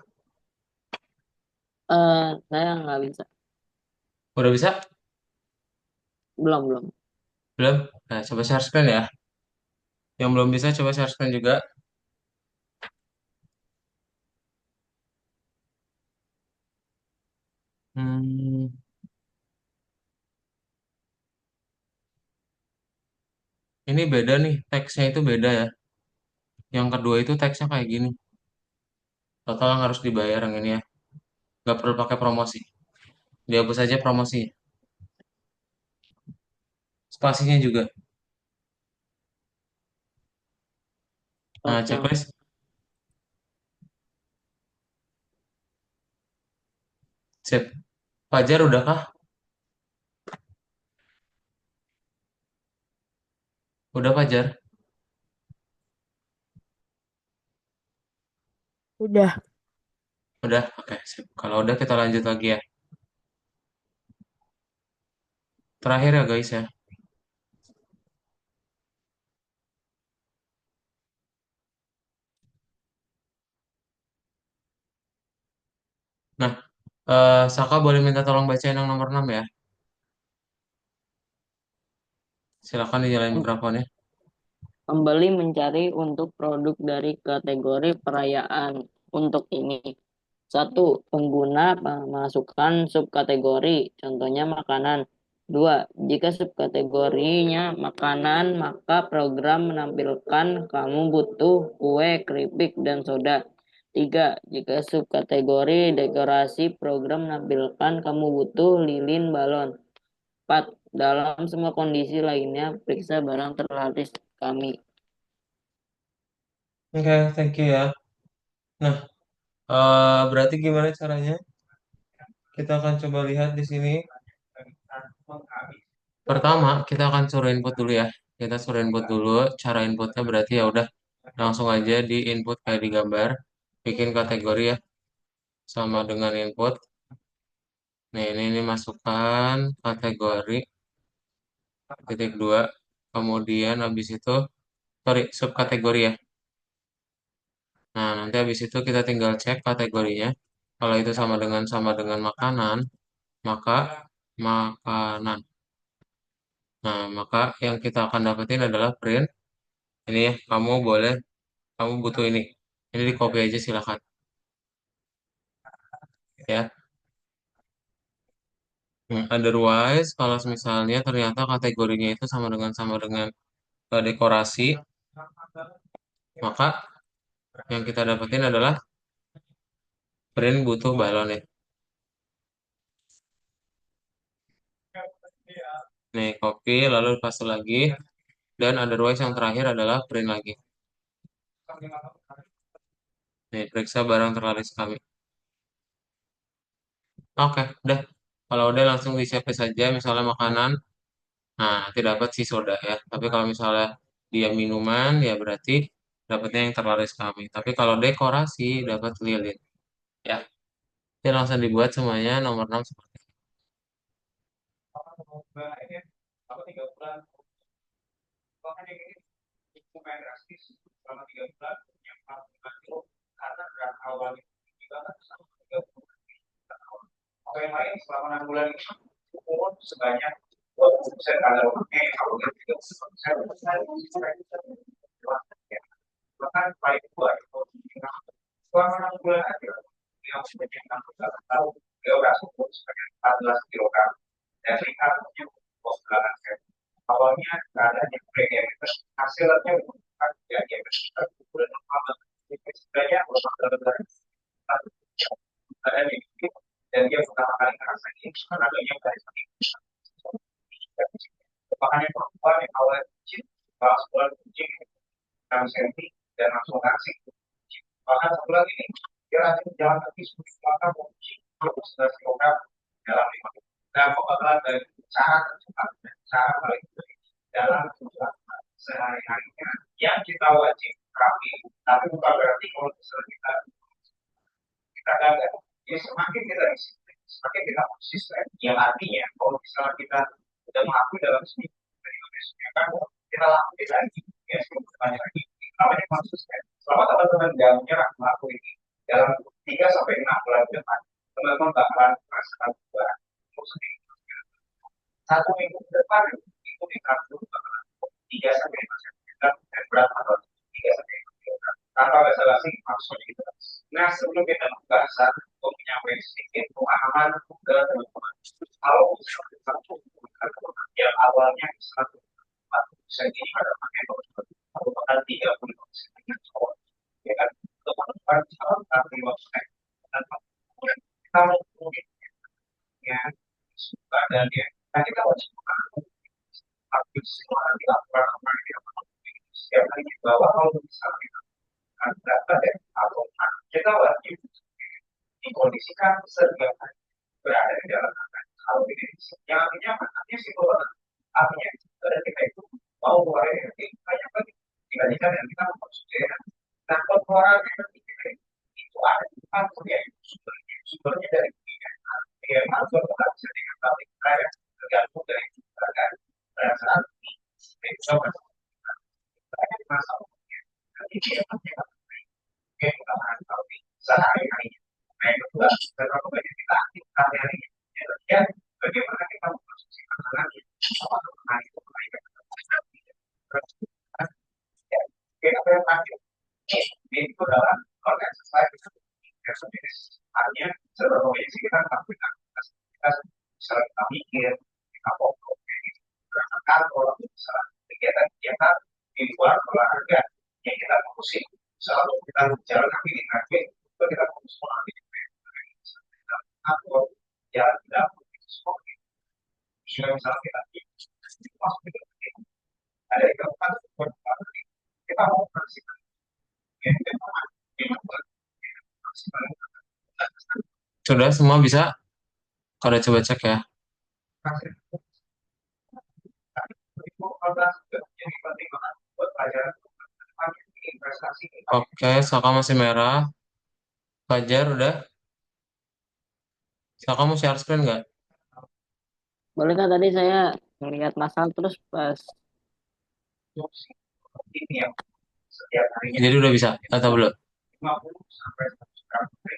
C: Saya nggak bisa.
A: Udah bisa?
C: Belum, belum.
A: Belum? Nah, coba share screen ya. Yang belum bisa coba share screen juga. Hmm, ini beda nih, teksnya itu beda ya. Yang kedua itu teksnya kayak gini. Total yang harus dibayar yang ini ya. Nggak perlu pakai promosi. Dihapus aja promosi. Spasinya juga. Nah,
C: Oke, oke.
A: checklist. Sip. Fajar udah kah? Udah Fajar?
D: Udah.
A: Udah? Oke, sip. Kalau udah kita lanjut lagi ya. Terakhir ya guys ya. Nah, Saka boleh minta tolong bacain yang nomor 6 ya. Silakan dinyalain mikrofonnya.
C: Pembeli mencari untuk produk dari kategori perayaan. Untuk ini, satu, pengguna memasukkan subkategori, contohnya makanan. Dua, jika subkategorinya makanan, maka program menampilkan kamu butuh kue, keripik, dan soda. Tiga, jika subkategori dekorasi, program menampilkan kamu butuh lilin, balon. Empat, dalam semua kondisi lainnya, periksa barang terlaris kami.
A: Oke, thank you ya. Nah, berarti gimana caranya? Kita akan coba lihat di sini. Pertama, kita akan suruh input dulu ya. Kita suruh input dulu. Cara inputnya berarti ya udah langsung aja di input kayak di gambar. Bikin kategori ya, sama dengan input. Nah, ini masukkan kategori titik dua. Kemudian habis itu, sorry, subkategori ya. Nah, nanti habis itu kita tinggal cek kategorinya. Kalau itu sama dengan makanan, maka makanan. Nah, maka yang kita akan dapetin adalah print. Ini ya, kamu butuh ini. Ini di copy aja silakan. Ya. Otherwise, kalau misalnya ternyata kategorinya itu sama dengan dekorasi, maka yang kita dapetin adalah print butuh balon ya. Nih, copy lalu paste lagi dan otherwise yang terakhir adalah print lagi. Nih, periksa barang terlaris kami. Oke, udah. Kalau udah langsung di-save saja misalnya makanan. Nah, nanti dapat si soda ya. Tapi kalau misalnya dia minuman, ya berarti dapatnya yang terlaris kami. Tapi kalau dekorasi, dapat lilin. Ya, jadi langsung dibuat semuanya nomor 6 seperti ini.
E: dan pengetahuan dari cara tercepat dan cara paling baik dalam kehidupan sehari-harinya yang kita wajib terapi, tapi bukan berarti kalau misalnya kita gagal. Jadi semakin kita disiplin, semakin kita konsisten, yang artinya kalau misalnya kita sudah mengakui dalam seminggu, ketika besoknya kan kita lakukan lagi, ya sebelum bertanya lagi, kita namanya konsisten. Selama teman-teman nggak menyerah melakukan ini dalam 3 sampai 6 bulan ke depan, teman-teman bakalan merasakan perubahan. Satu minggu ke depan itu kita bakalan 3 sampai 5 cm dan berat atau 3 sampai 5 kg. Tanpa basa-basi maksudnya gitu. Nah, sebelum kita membahas untuk menyampaikan sedikit pemahaman ke teman-teman. Kalau misalnya satu yang awalnya satu bisa jadi pada pakai merupakan 30% cowok, ya kan? Teman-teman calon tapi waktu kita mungkin ya suka dan ya nah kita wajib aktif semua dilakukan apa yang kita lakukan setiap hari bahwa kalau misalnya data dan atau kita wajib dikondisikan setiap hari berada di dalam kalau ini yang artinya artinya psikolog artinya dari kita itu mau mulai dari banyak lagi dibandingkan yang kita mengkonsumsi nah pengeluaran yang kita itu ada di kantornya sumbernya dari ya harus berpengaruh bisa diketahui saya tergantung dari perasaan perasaan itu banyak masalahnya nanti dia pasti akan mungkin kita akan tahu sehari-hari nah yang kedua berapa banyak kita aktif sehari-harinya yang ketiga bagaimana kita mengkonsumsi makanan apa makanan itu kebaikan kita terakhir itu adalah organisasi artinya seberapa banyak sih kita lakukan kita misalnya kita mikir kita fokus berangkat kantor misalnya kegiatan-kegiatan di luar olahraga yang kita fokusin misalnya kita jalan kaki di kafe itu kita fokus olahraga kita kantor jalan di dapur itu semua misalnya kita masuk ke ada yang keempat kita mau bersihkan yang kedua
A: Sudah semua bisa? Kalau coba cek ya. Oke, Saka masih merah. Fajar udah. Saka mau share screen nggak?
C: Boleh kan tadi saya melihat masal terus pas
A: Jadi udah bisa atau belum?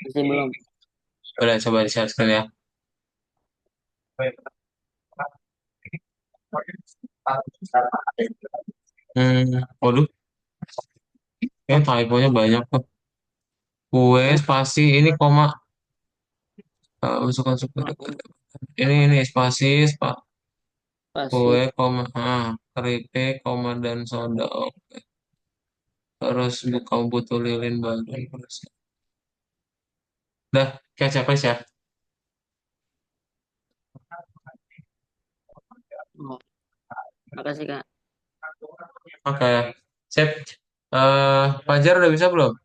C: masih belum.
A: Boleh coba di share screen ya. Waduh, typo-nya banyak tuh. Kue spasi ini koma masukkan suku ini spasi kue
C: Pasti
A: koma keripik koma dan soda oke. Terus buka butuh lilin baru terus. Dah, kayak siapa ya?
C: oh, makasih Kak.
A: Oke, sip. Fajar udah bisa belum?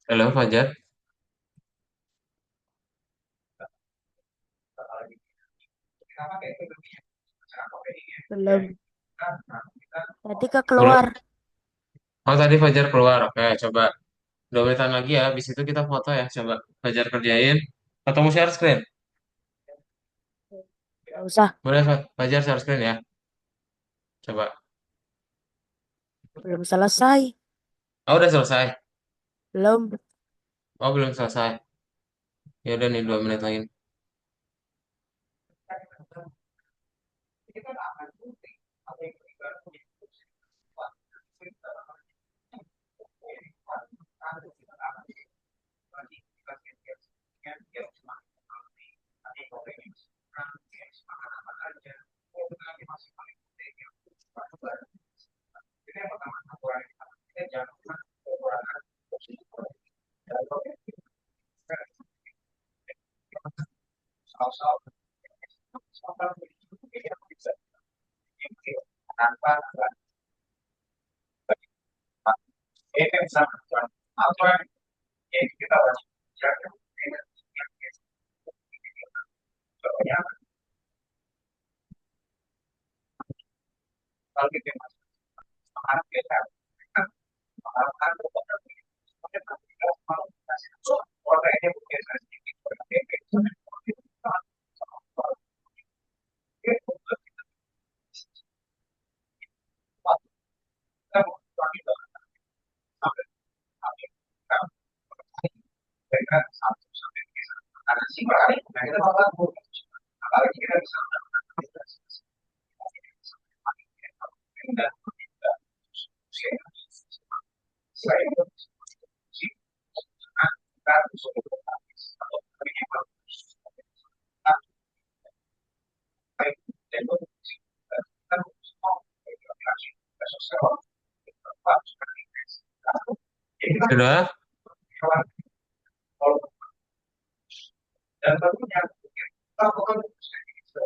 A: Halo Fajar.
D: Belum. Tadi
A: Belum.
D: keluar.
A: Oh tadi Fajar keluar. Oke, coba 2 menitan lagi ya. Habis itu kita foto ya. Coba Fajar kerjain. Atau mau share screen?
D: Gak usah.
A: Boleh Fajar share screen ya. Coba.
D: Belum selesai.
A: Oh udah selesai.
D: Belum.
A: Oh belum selesai. Ya udah nih 2 menit lagi.
E: Ini kan sama aturan yang kita wajib jaga. Contohnya, kalau kita masuk semangat kita, mengharapkan orang ini bukan sedikit, dengan satu sampai tiga karena sih nah kita bakal apalagi kita bisa dan selain itu kita harus atau
A: Sudah?
E: dan tentunya lakukan kita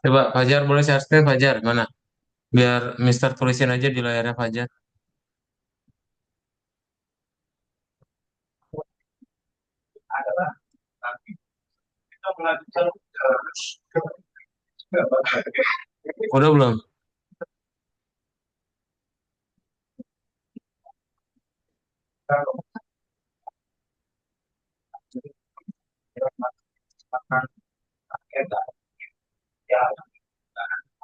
A: Coba Fajar boleh share screen Fajar mana? Biar Mister tulisin aja di layarnya Fajar.
E: adalah nanti kita melanjutkan
A: Udah belum?
E: makan kita ya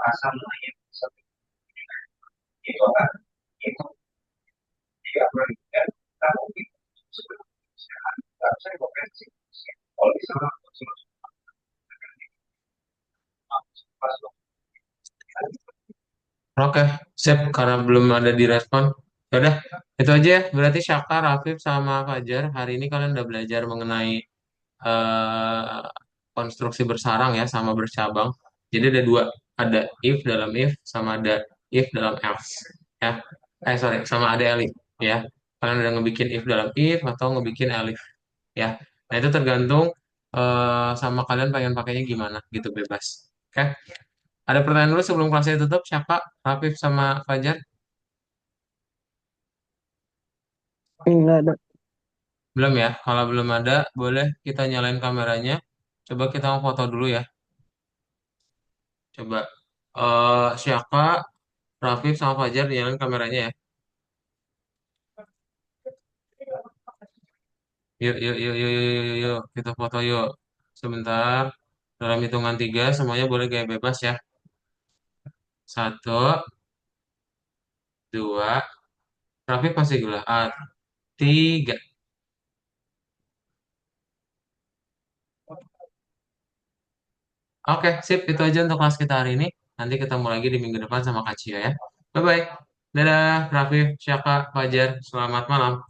E: asam lain itu kan itu tidak berbeda tapi sebetulnya saya konvensi kalau bisa
A: Oke, sip. Karena belum ada di respon. Udah, itu aja ya. Berarti Syaka, Rafif, sama Fajar. Hari ini kalian udah belajar mengenai eh, konstruksi bersarang ya, sama bercabang. Jadi ada dua. Ada if dalam if, sama ada if dalam else. Ya. Sorry, sama ada elif. Ya. Kalian udah ngebikin if dalam if atau ngebikin elif. Ya. Nah, itu tergantung sama kalian pengen pakainya gimana gitu bebas. Oke. Ada pertanyaan dulu sebelum kelasnya tutup, siapa? Rafif sama Fajar?
B: Enggak ada.
A: Belum ya? Kalau belum ada, boleh kita nyalain kameranya. Coba kita mau foto dulu ya. Coba. Syaka, Rafif sama Fajar nyalain kameranya ya. Yuk, yuk, yuk, yuk, yuk, yuk, yuk, yuk. Kita foto yuk. Sebentar. Dalam hitungan tiga, semuanya boleh gaya bebas ya. Satu, dua. Rafif masih gelar. Tiga. Oke, sip. Itu aja untuk kelas kita hari ini. Nanti ketemu lagi di minggu depan sama Kak Cia ya. Bye-bye. Dadah, Rafif, Syaka, Fajar. Selamat malam.